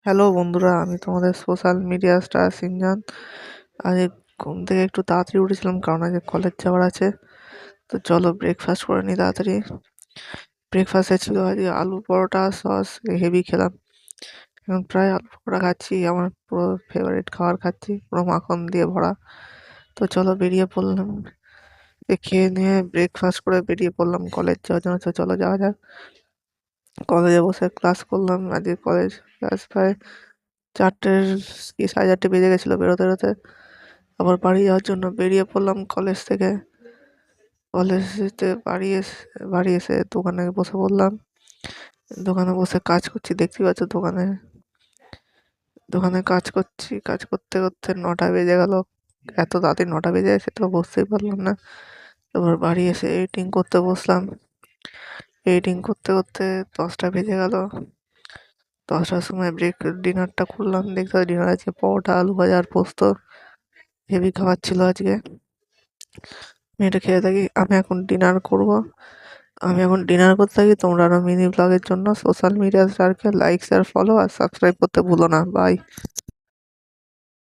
Hello বন্ধুরা, আমি তোমাদের সোশ্যাল মিডিয়া স্টার সিনজান। আজকে ঘুম থেকে একটু তাড়াতাড়ি উঠেছিলাম কারণ আজকে কলেজ যাওয়ার আছে। তো চলো ব্রেকফাস্ট করে নিই তাড়াতাড়ি। ব্রেকফাস্টে ছিল আজকে আলু পরোটা সস, হেভি খেলাম। এখন প্রায় আলু পরোটা খাচ্ছি, আমার পুরো ফেভারিট খাবার খাচ্ছি, পুরো মাখন দিয়ে ভরা। তো চলো বেরিয়ে পড়লাম। খেয়ে নিয়ে ব্রেকফাস্ট করে বেরিয়ে পড়লাম কলেজ যাওয়ার জন্য। তো চলো যাওয়া যাক। কলেজে বসে ক্লাস করলাম। আজকে কলেজ ক্লাস প্রায় 4টের কি 4:30 বেজে গেছিলো বেরোতে বেরোতে। আবার বাড়ি যাওয়ার জন্য বেরিয়ে পড়লাম কলেজ থেকে। কলেজ থেকে বাড়ি এসে দোকানে বসে পড়লাম। দোকানে বসে কাজ করছি, দেখতেই পাচ্ছ দোকানে দোকানে কাজ করছি। কাজ করতে করতে 9টা বেজে গেল। এত তাড়াতাড়ি 9টা বেজে গেছে তো বুঝতেই পারলাম না। তারপর বাড়ি এসে এডিটিং করতে বসলাম। এডিটিং করতে করতে 10টা বেজে গেল। 10টার সময় ডিনারটা করলাম। দেখতে ডিনার আজকে পরোটা, আলু ভাজা আর পোস্ত। হেভি খাবার ছিল আজকে। আমি এটা খেয়ে থাকি। আমি এখন ডিনার করতে থাকি। তোমরা আরো মিনি ব্লগের জন্য সোশ্যাল মিডিয়া স্টারকে লাইক শেয়ার ফলো আর সাবস্ক্রাইব করতে ভুলো না। বাই।